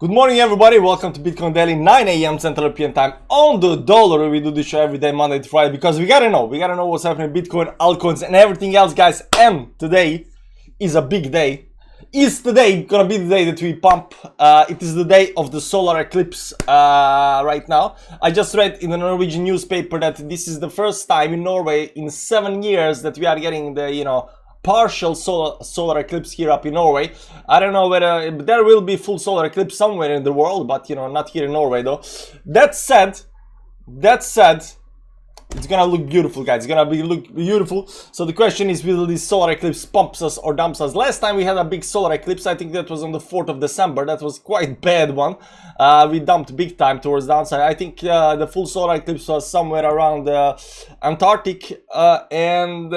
Good morning, everybody. Welcome to Bitcoin Daily, 9 a.m. Central European Time on the dollar. We do this show every day, Monday to Friday, because we gotta know what's happening in Bitcoin, altcoins, and everything else, guys. And today is a big day. Is today gonna be the day that we pump? It is the day of the solar eclipse right now. I just read in the Norwegian newspaper that this is the first time in Norway in 7 years that we are getting the, partial solar eclipse here up in Norway. I don't know whether there will be full solar eclipse somewhere in the world, but not here in Norway though. That said, it's gonna look beautiful, guys. It's gonna look beautiful. So the question is, will this solar eclipse pumps us or dumps us? Last time we had a big solar eclipse, I think that was on the 4th of December. That was quite bad one. We dumped big time towards downside. I think the full solar eclipse was somewhere around Antarctic and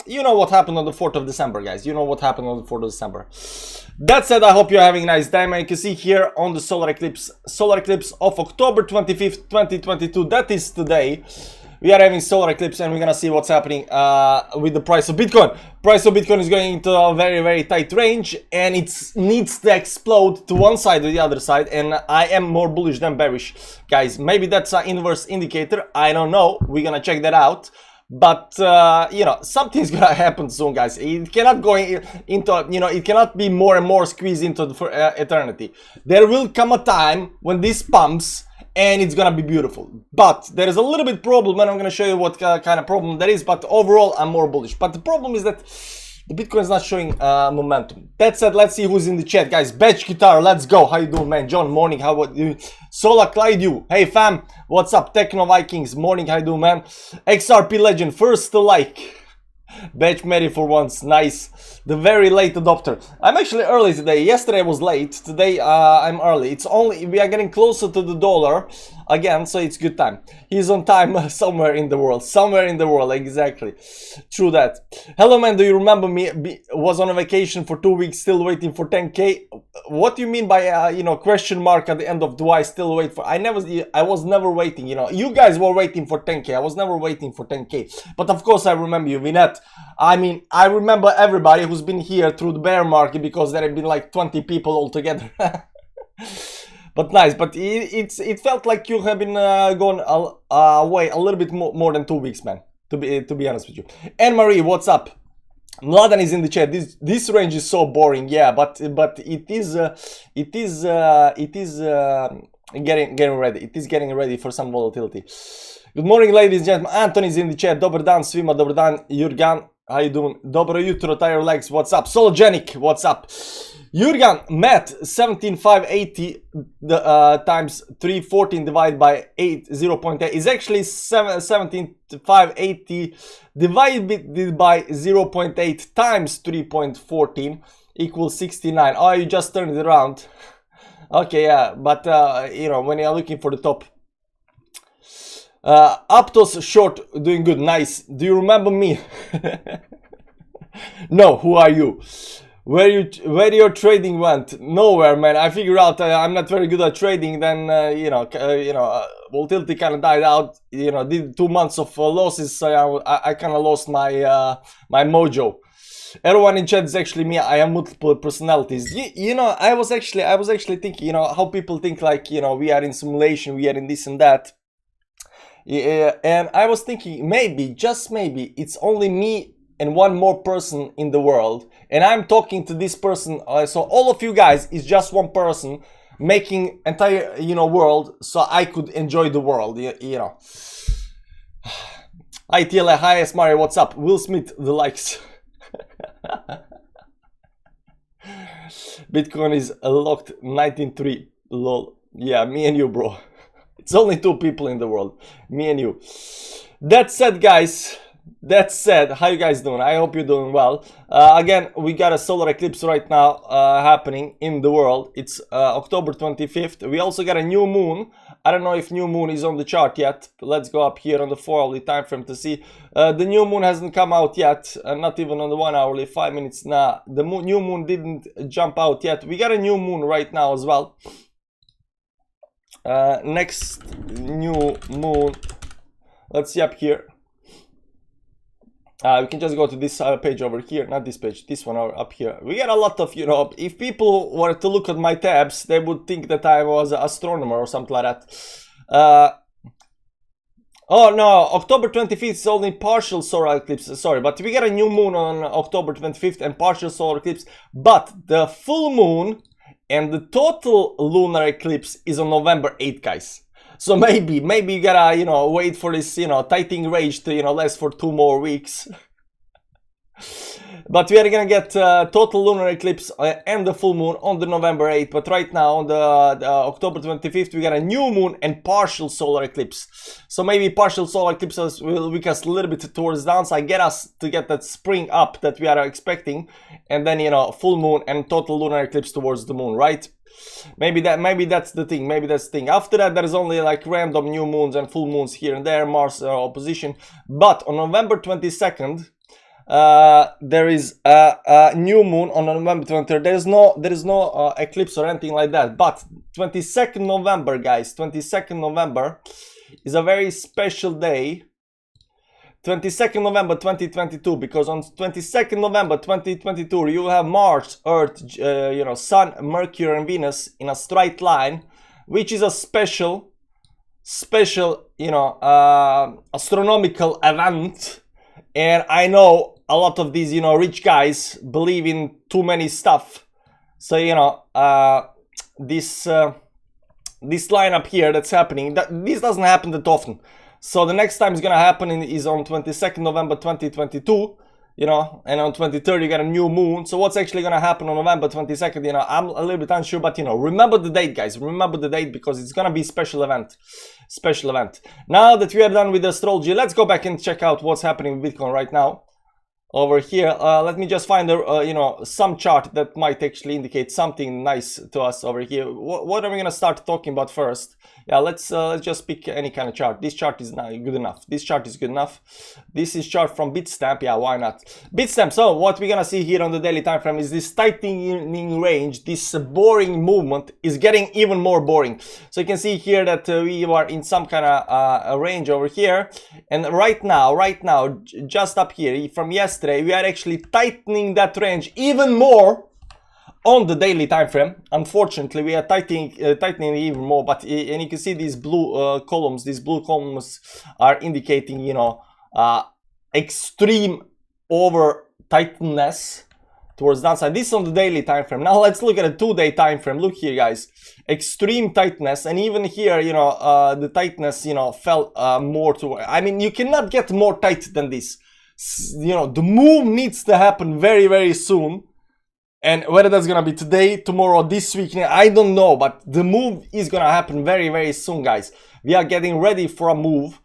you know what happened on the 4th of December, guys. You know what happened on the 4th of December. That said, I hope you're having a nice time. And you can see here on the solar eclipse of October 25th, 2022. That is today. We are having solar eclipse and we're gonna see what's happening with the price of Bitcoin. Price of Bitcoin is going into a very, very tight range and it needs to explode to one side or the other side. And I am more bullish than bearish, guys. Maybe that's an inverse indicator. I don't know. We're gonna check that out. But something's gonna happen soon, guys. It cannot go into it cannot be more and more squeezed into the eternity. There will come a time when this pumps and it's gonna be beautiful, but there is a little bit problem and I'm gonna show you what kind of problem that is. But overall I'm more bullish, but the problem is that the Bitcoin is not showing momentum. That said, let's see who's in the chat, guys. Batch Guitar, let's go. How you doing, man? John, morning. How about you? Sola Clyde, you. Hey, fam. What's up? Techno Vikings, morning. How you doing, man? XRP Legend, first to like. Batch Mary for once, nice. The very late adopter. I'm actually early today. Yesterday I was late. Today I'm early. It's only we are getting closer to the dollar again, so it's good time. He's on time somewhere in the world. Somewhere in the world, exactly. True that. Hello, man. Do you remember me? Was on a vacation for 2 weeks, still waiting for 10K. What do you mean by question mark at the end of do I still wait for? I was never waiting. You guys were waiting for 10K. I was never waiting for 10K. But of course I remember you, Vinette. I mean, I remember everybody who's been here through the bear market because there have been like 20 people altogether. But nice. But it felt like you have been gone away a little bit more than 2 weeks, man. To be honest with you. Anne Marie, what's up? Mladen is in the chat. This range is so boring, yeah, but it is getting ready. It is getting ready for some volatility. Good morning, ladies and gentlemen. Anthony is in the chat. Dobar dan svima. Dobar dan, Jurgan. How you doing? Dobro jutro, Tire Legs. What's up? Sologenic. What's up? Jurgan, Matt, 17,580 times 314 divided by 0.8 is actually 17,580 divided by 0.8 times 3.14 equals 69. Oh, you just turned it around. Okay, yeah, but when you're looking for the top. Aptos short, doing good, nice. Do you remember me? No, who are you? Where your trading went? Nowhere, man. I figured out I'm not very good at trading. Then volatility kind of died out. Did 2 months of losses. So I kind of lost my my mojo. Everyone in chat is actually me. I have multiple personalities. I was actually thinking, how people think like, we are in simulation, we are in this and that. Yeah, and I was thinking maybe, just maybe, it's only me and one more person in the world, and I'm talking to this person. So all of you guys is just one person making entire world, so I could enjoy the world. Hi TLA, hi Smari, what's up? Will Smith, the likes. Bitcoin is locked 19.3. Lol. Yeah, me and you, bro. It's only 2 people in the world, me and you. That said, guys, how you guys doing? I hope you're doing well. Again, we got a solar eclipse right now happening in the world. It's October 25th. We also got a new moon. I don't know if new moon is on the chart yet. Let's go up here on the 4-hourly time frame to see. The new moon hasn't come out yet, not even on the 1-hourly, 5 minutes. Nah, the new moon didn't jump out yet. We got a new moon right now as well. Next new moon, let's see up here. We can just go to this page over here, not this page, this one up here. We get a lot of, you know, if people were to look at my tabs, they would think that I was an astronomer or something like that. Oh no, October 25th is only partial solar eclipse, sorry, but we get a new moon on October 25th and partial solar eclipse, but the full moon and the total lunar eclipse is on November 8th, guys. So maybe you gotta, you know, wait for this, you know, tightening range to, you know, last for 2 more weeks. But we are gonna get total lunar eclipse and the full moon on the November 8th. But right now, on the October 25th, we got a new moon and partial solar eclipse. So maybe partial solar eclipses will weak us a little bit towards downside, get us to get that spring up that we are expecting, and then, you know, full moon and total lunar eclipse towards the moon, right? Maybe that's the thing. Maybe that's the thing. After that, there is only like random new moons and full moons here and there, Mars opposition. But on November 22nd. There is a new moon on November 23rd. There is no eclipse or anything like that. But 22nd November, guys, 22nd November is a very special day. 22nd November 2022, because on 22nd November 2022 you have Mars, Earth, you know, Sun, Mercury, and Venus in a straight line, which is a special, you know, astronomical event. And I know a lot of these, you know, rich guys believe in too many stuff. So, you know, this line up here that's happening, this doesn't happen that often. So the next time it's gonna happen is on 22nd November 2022, you know, and on 23rd you got a new moon. So what's actually gonna happen on November 22nd, you know, I'm a little bit unsure, but, you know, remember the date, guys. Remember the date, because it's gonna be special event. Special event. Now that we are done with astrology, let's go back and check out what's happening with Bitcoin right now. Over here, let me just find you know, some chart that might actually indicate something nice to us over here. What are we gonna start talking about first? Yeah, let's just pick any kind of chart. This chart is not good enough. This chart is good enough. This is chart from Bitstamp. Yeah, why not? Bitstamp. So what we're gonna see here on the daily time frame is this tightening range. This boring movement is getting even more boring. So you can see here that we are in some kind of a range over here, and right now, just up here from yesterday, we are actually tightening that range even more on the daily time frame. Unfortunately, we are tightening even more, but and you can see these blue columns. These blue columns are indicating, you know, extreme over tightness towards downside. This is on the daily time frame. Now let's look at a 2-day time frame. Look here, guys, extreme tightness, and even here, you know, the tightness, you know, fell more to. I mean, you cannot get more tight than this. You know, the move needs to happen very, very soon. And whether that's gonna be today, tomorrow, this week, I don't know, but the move is gonna happen very, very soon, guys. We are getting ready for a move,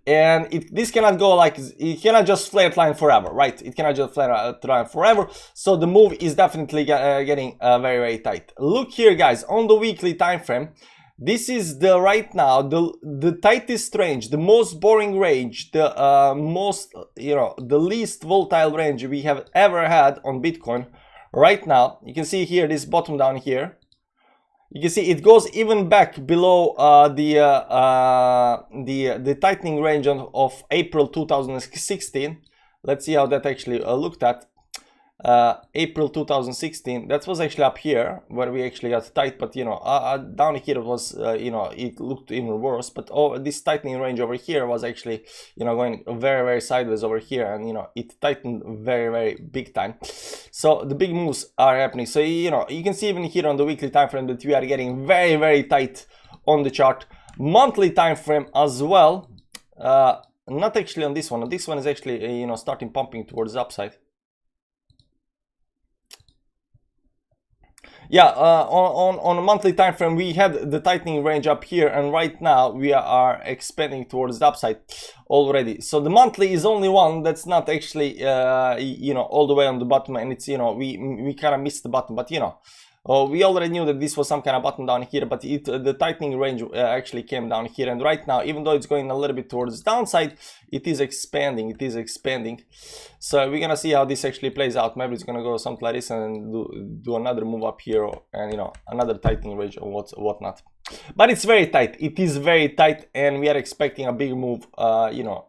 and this cannot go like, it cannot just flatline forever, right? It cannot just flatline forever. So the move is definitely getting very, very tight. Look here, guys, on the weekly time frame. This is the right now the tightest range, the most boring range, the most, you know, the least volatile range we have ever had on Bitcoin. Right now, you can see here this bottom down here. You can see it goes even back below the tightening range of April 2016. Let's see how that actually looked at. April 2016, that was actually up here where we actually got tight, but, you know, down here it was, you know, it looked even worse. But this tightening range over here was actually, you know, going very, very sideways over here, and, you know, it tightened very, very big time. So the big moves are happening. So, you know, you can see even here on the weekly time frame that we are getting very, very tight on the chart. Monthly time frame as well. Not actually on this one. This one is actually, you know, starting pumping towards the upside. Yeah, on a monthly time frame, we had the tightening range up here, and right now we are expanding towards the upside already. So the monthly is only one that's not actually, you know, all the way on the bottom, and it's, you know, we kind of missed the bottom, but, you know, we already knew that this was some kind of bottom down here, but the tightening range actually came down here, and right now, even though it's going a little bit towards the downside, it is expanding. It is expanding. So we're gonna see how this actually plays out. Maybe it's gonna go something like this and do another move up here, and, you know, another tightening range or whatnot. But it's very tight. It is very tight, and we are expecting a big move, rather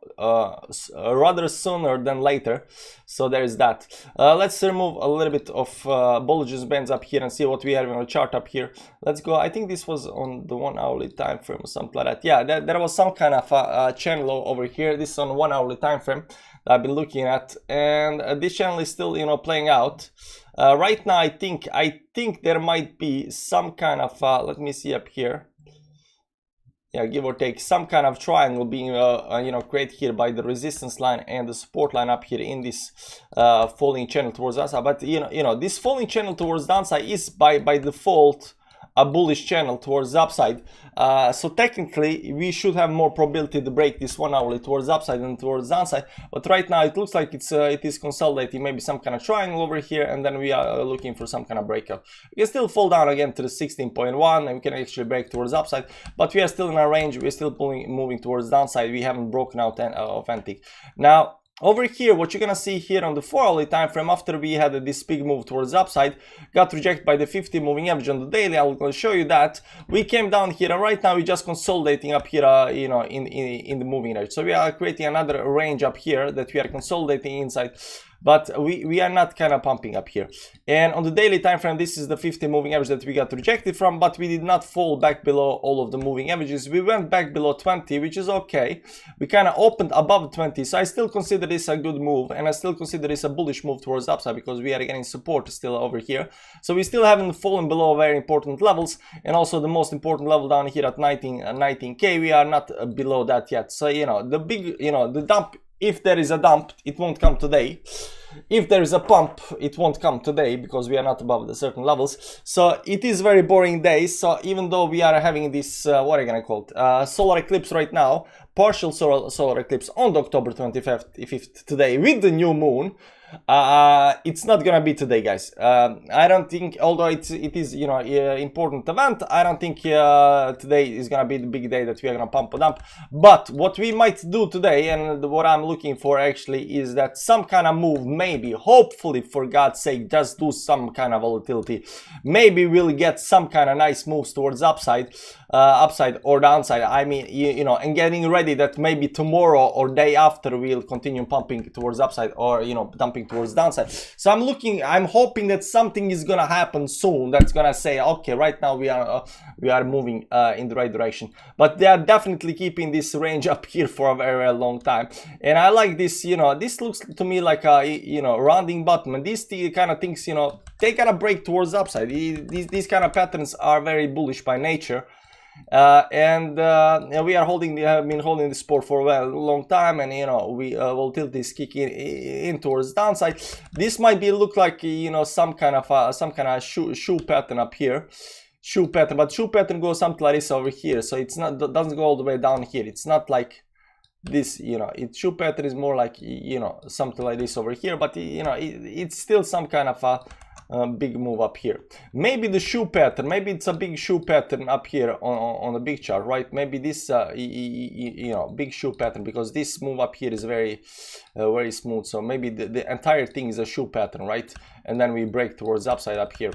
sooner than later. So there is that. Let's remove a little bit of Bollinger's bands up here and see what we have on the chart up here. Let's go. I think this was on the 1 hourly time frame or something like that. Yeah, there was some kind of channel over here. This is on 1 hourly time frame that I've been looking at, and this channel is still, playing out. Right now, I think there might be some kind of let me see up here. Yeah, give or take, some kind of triangle being created here by the resistance line and the support line up here in this falling channel towards downside. But this falling channel towards downside is by default a bullish channel towards the upside, so technically we should have more probability to break this 1 hourly towards upside than towards downside. But right now it looks like it is consolidating, maybe some kind of triangle over here, and then we are looking for some kind of breakout. We can still fall down again to the 16.1 and we can actually break towards upside, but we are still in our range. We're still moving towards downside. We haven't broken out of anything. Now over here, what you're gonna see here on the 4 hourly time frame, after we had this big move towards the upside, got rejected by the 50 moving average on the daily. I'll show you that. We came down here, and right now we're just consolidating up here, in the moving average. So we are creating another range up here that we are consolidating inside. But we are not kind of pumping up here. And on the daily time frame, this is the 50 moving average that we got rejected from, but we did not fall back below all of the moving averages. We went back below 20, which is okay. We kind of opened above 20, so I still consider this a good move, and I still consider this a bullish move towards upside because we are getting support still over here. So we still haven't fallen below very important levels, and also the most important level down here at 19K, we are not below that yet. So the big, the dump, if there is a dump, it won't come today. If there is a pump, it won't come today because we are not above the certain levels. So it is very boring days. So even though we are having this, what are you gonna call it, solar eclipse right now, partial solar eclipse on October 25th today with the new moon, it's not gonna be today, guys. I don't think, although it is important event, I don't think today is gonna be the big day that we are gonna pump a dump. But what we might do today, and what I'm looking for actually, is that some kind of move, maybe, hopefully, for God's sake, just do some kind of volatility. Maybe we'll get some kind of nice moves towards upside or downside. I mean, and getting ready that maybe tomorrow or day after we'll continue pumping towards upside, or dumping towards downside. So I'm hoping that something is gonna happen soon that's gonna say, okay, right now we are moving in the right direction. But they are definitely keeping this range up here for a very, very long time, and I like this. This looks to me like a rounding bottom, and these kind of things, they gotta break towards upside. These kind of patterns are very bullish by nature. And we are have been holding the sport for a long time, and volatility is kicking in towards downside. This might look like some kind of shoe pattern up here, but shoe pattern goes something like this over here, so it's not, doesn't go all the way down here. It's not like this, shoe pattern is more like something like this over here, but it's still some kind of a big move up here. Maybe the shoe pattern, maybe it's a big shoe pattern up here on the big chart, right? Maybe this big shoe pattern, because this move up here is very very smooth. So maybe the entire thing is a shoe pattern, right? And then we break towards upside up here.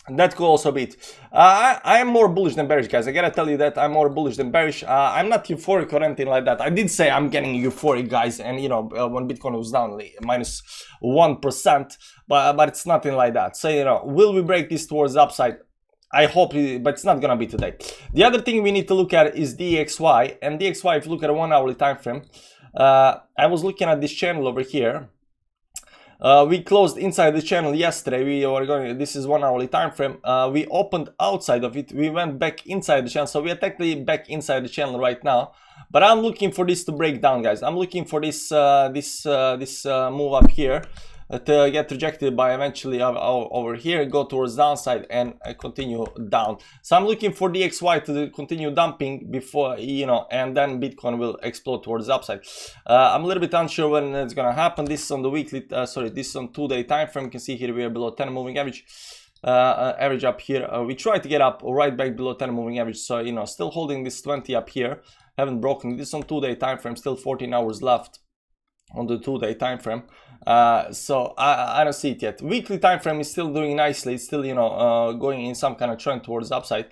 That could also be it. I am more bullish than bearish, guys. I gotta tell you that I'm more bullish than bearish. I'm not euphoric or anything like that. I did say I'm getting euphoric, guys, and when Bitcoin was down like -1%, but it's nothing like that. So will we break this towards the upside? I hope, but it's not gonna be today. The other thing we need to look at is DXY, and DXY, if you look at a 1 hourly time frame, I was looking at this channel over here. We closed inside the channel yesterday. This is 1 hourly time frame. We opened outside of it. We went back inside the channel, so we are technically back inside the channel right now. But I'm looking for this to break down, guys. I'm looking for this move up here to get rejected by eventually over here, go towards downside and continue down. So I'm looking for DXY to continue dumping before, and then Bitcoin will explode towards the upside. I'm a little bit unsure when it's gonna happen. This is on the weekly, this is on 2-day time frame. You can see here we are below 10 moving average. Average up here. We try to get up right back below 10 moving average. So still holding this 20 up here. Haven't broken this on 2-day time frame. Still 14 hours left on the 2-day time frame. So I don't see it yet. Weekly time frame is still doing nicely. It's still going in some kind of trend towards the upside.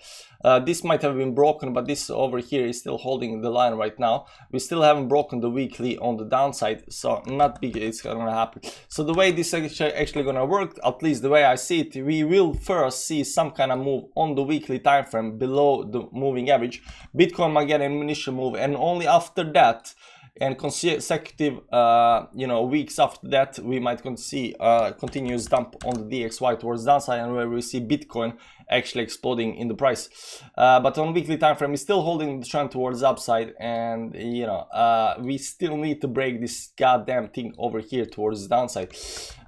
This might have been broken, but this over here is still holding the line right now. We still haven't broken the weekly on the downside, so not big it's gonna happen. So the way this is actually gonna work, at least the way I see it, we will first see some kind of move on the weekly time frame below the moving average. Bitcoin might get an initial move, and only after that and consecutive you know, weeks after that, we might see continuous dump on the DXY towards downside, and where we see Bitcoin actually exploding in the price. But on weekly time frame, is still holding the trend towards upside, and you know, we still need to break this goddamn thing over here towards downside.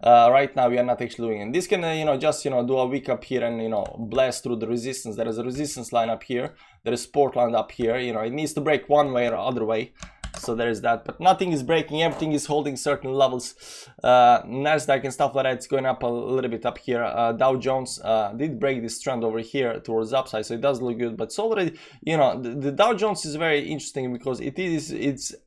Right now we are not actually doing it. This can you know, just, you know, do a wick up here and, you know, blast through the resistance. There is a resistance line up here, there is support line up here. You know, it needs to break one way or other way. So there is that, but nothing is breaking, everything is holding certain levels. Nasdaq and stuff like that, it's going up a little bit up here. Dow Jones did break this trend over here towards upside, so it does look good. But it's already, you know, the Dow Jones is very interesting because it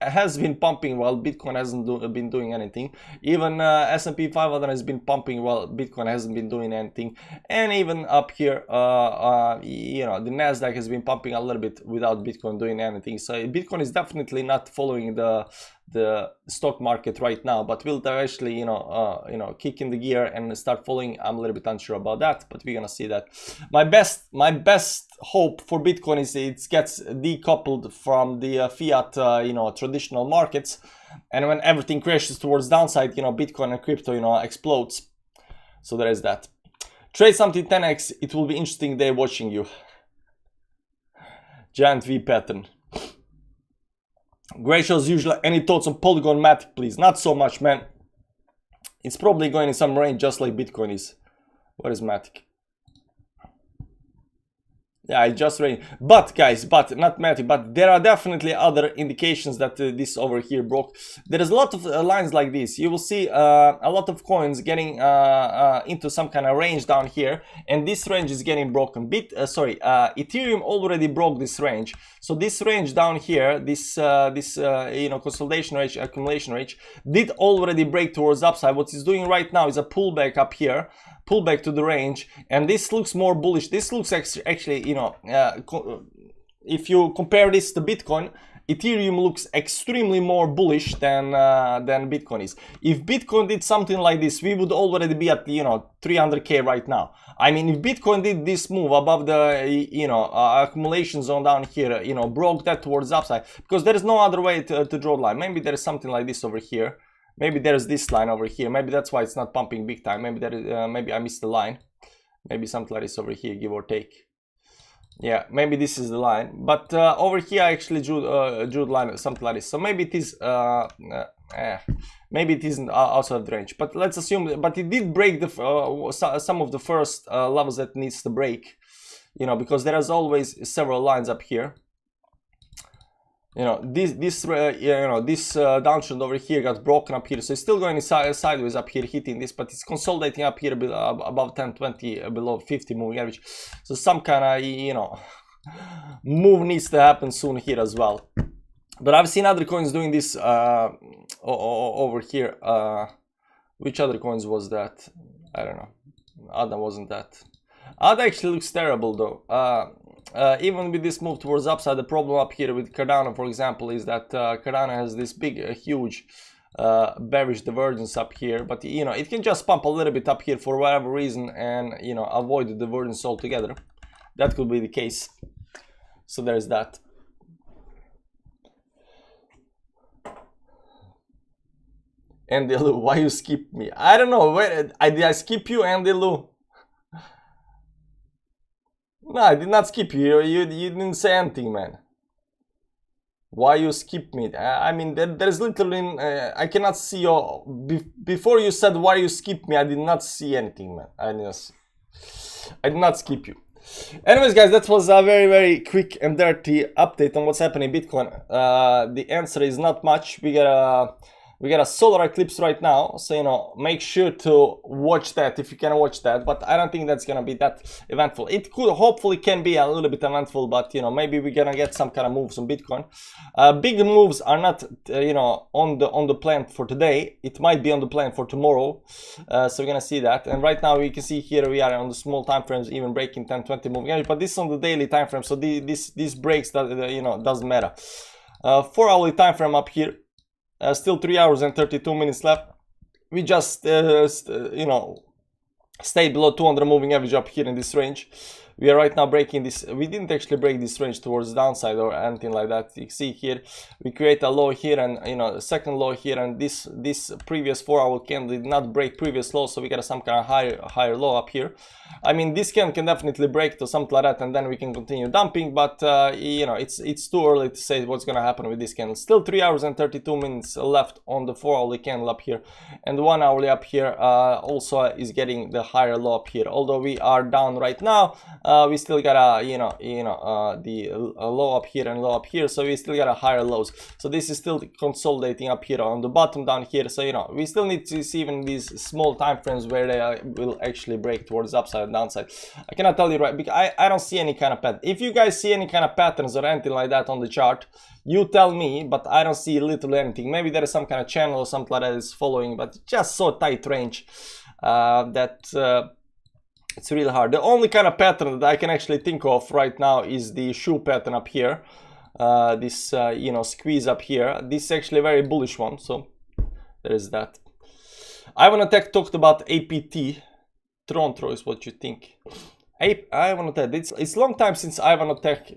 has been pumping while Bitcoin hasn't been doing anything. Even S&P 500 has been pumping while Bitcoin hasn't been doing anything. And even up here, you know, the Nasdaq has been pumping a little bit without Bitcoin doing anything. So Bitcoin is definitely not following the stock market right now, but will actually, you know, kick in the gear and start following. I'm a little bit unsure about that, but we're gonna see that. My best hope for Bitcoin is it gets decoupled from the fiat, you know, traditional markets, and when everything crashes towards downside, you know, Bitcoin and crypto, you know, explodes. So there is that. Trade something 10x. It will be interesting day watching you. Giant V pattern. Great shows usually. Any thoughts on Polygon Matic, please? Not so much, man. It's probably going in some range just like Bitcoin is. What is Matic? Yeah, I just read. But guys, but not Matic, but there are definitely other indications that this over here broke. There is a lot of lines like this. You will see a lot of coins getting into some kind of range down here, and this range is getting broken. Ethereum already broke this range. So this range down here, this you know, consolidation range, accumulation range, did already break towards upside. What it's doing right now is a pullback up here, pullback to the range, and this looks more bullish. This looks actually, you know, if you compare this to Bitcoin, Ethereum looks extremely more bullish than Bitcoin is. If Bitcoin did something like this, we would already be at, you know, 300k right now. I mean, if Bitcoin did this move above the, you know, accumulation zone down here, you know, broke that towards upside, because there is no other way to draw the line. Maybe there is something like this over here. Maybe there's this line over here. Maybe that's why it's not pumping big time. Maybe there is, maybe I missed the line. Maybe something like this over here, give or take. Yeah, maybe this is the line. But over here I actually drew the line, something like this. So maybe it is, maybe it isn't outside of the range. But let's assume. But it did break the some of the first levels that needs to break. You know, because there is always several lines up here. You know, this downtrend over here got broken up here, so it's still going sideways up here, hitting this, but it's consolidating up here above 1020, below 50 moving average. So some kind of, you know, move needs to happen soon here as well. But I've seen other coins doing this over here. Which other coins was that? I don't know. ADA wasn't that. ADA actually looks terrible though. Even with this move towards upside, the problem up here with Cardano, for example, is that Cardano has this big, huge bearish divergence up here. But, you know, it can just pump a little bit up here for whatever reason and, you know, avoid the divergence altogether. That could be the case. So there's that. Andy Lou, why you skip me? I don't know. Did I skip you, Andy Lou? No, I did not skip you. You didn't say anything, man. Why you skip me? I mean, there's literally I cannot see your. Before you said why you skip me, I did not see anything, man. I did not skip you. Anyways, guys, that was a very, very quick and dirty update on what's happening in Bitcoin. The answer is not much. We got We got a solar eclipse right now, so you know, make sure to watch that if you can watch that. But I don't think that's gonna be that eventful. It could, hopefully, can be a little bit eventful, but you know, maybe we're gonna get some kind of moves on Bitcoin. Big moves are not, you know, on the plan for today. It might be on the plan for tomorrow, so we're gonna see that. And right now, you can see here we are on the small time frames, even breaking 10, 20 moving average. But this is on the daily time frame, so these breaks that you know doesn't matter. 4-hourly time frame up here. Still 3 hours and 32 minutes left. We just, you know, stayed below 200 moving average up here in this range. We are right now breaking this. We didn't actually break this range towards the downside or anything like that. You see here, we create a low here and, you know, a second low here, and this previous 4-hour candle did not break previous low, so we got some kind of higher low up here. I mean, this candle can definitely break to something like that, and then we can continue dumping, but you know, it's too early to say what's gonna happen with this candle. Still 3 hours and 32 minutes left on the 4-hourly candle up here, and the 1-hourly up here also is getting the higher low up here. Although we are down right now, we still got a the low up here and low up here, so we still got a higher lows. So this is still consolidating up here on the bottom down here. So you know, we still need to see even these small time frames where they will actually break towards the upside and downside. I cannot tell you right, because I don't see any kind of pattern. If you guys see any kind of patterns or anything like that on the chart, you tell me, but I don't see literally anything. Maybe there is some kind of channel or something like that is following, but just so tight range that it's really hard. The only kind of pattern that I can actually think of right now is the shoe pattern up here. This you know, squeeze up here. This is actually a very bullish one, so there is that. Ivan Tech talked about APT. Trontro is what you think. Ivan Tech. It's long time since Ivan Tech.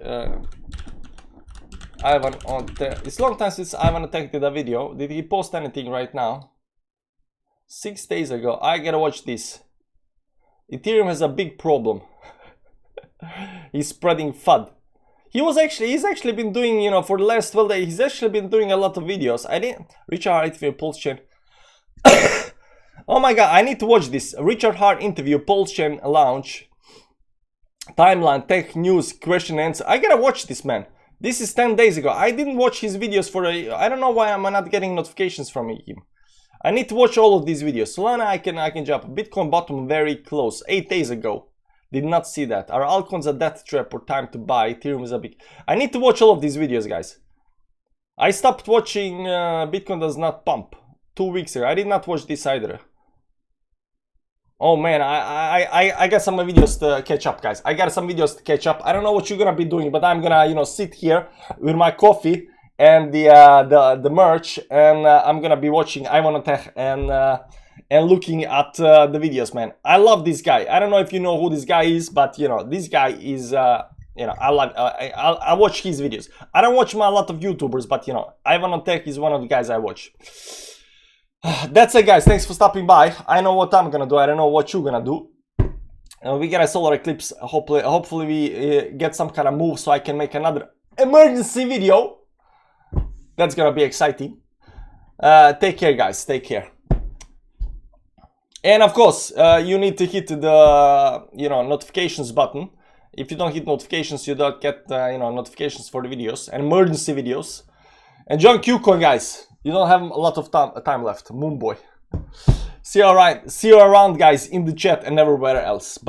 It's long time since Ivan Tech did a video. Did he post anything right now? 6 days ago. I gotta watch this. Ethereum has a big problem. He's spreading FUD. He's actually been doing, you know, for the last 12 days, he's actually been doing a lot of videos. I didn't. Richard Hart interview, Pulse Chain. Oh my god, I need to watch this. Richard Hart interview, Pulse Chain launch, timeline, tech news, question and answer. I gotta watch this, man. This is 10 days ago. I didn't watch his videos for I don't know why I'm not getting notifications from him. I need to watch all of these videos. Solana, I can jump. Bitcoin bottom very close. 8 days ago. Did not see that. Are altcoins a death trap or time to buy? Ethereum is a big... I need to watch all of these videos, guys. I stopped watching Bitcoin does not pump 2 weeks ago. I did not watch this either. Oh man, I got some videos to catch up, guys. I got some videos to catch up. I don't know what you're gonna be doing, but I'm gonna, you know, sit here with my coffee and the merch, and I'm gonna be watching Ivan Tech and looking at the videos, man. I love this guy. I don't know if you know who this guy is, but you know, this guy is you know, I watch his videos. I don't watch a lot of YouTubers, but you know, Ivan Tech is one of the guys I watch. That's it, guys. Thanks for stopping by. I know what I'm gonna do. I don't know what you're gonna do. We get a solar eclipse. Hopefully we get some kind of move so I can make another emergency video. That's gonna be exciting. Take care, guys. Take care. And of course, you need to hit the notifications button. If you don't hit notifications, you don't get notifications for the videos and emergency videos. And join KuCoin, guys. You don't have a lot of time left. Moonboy. See you around, guys, in the chat and everywhere else. Bye.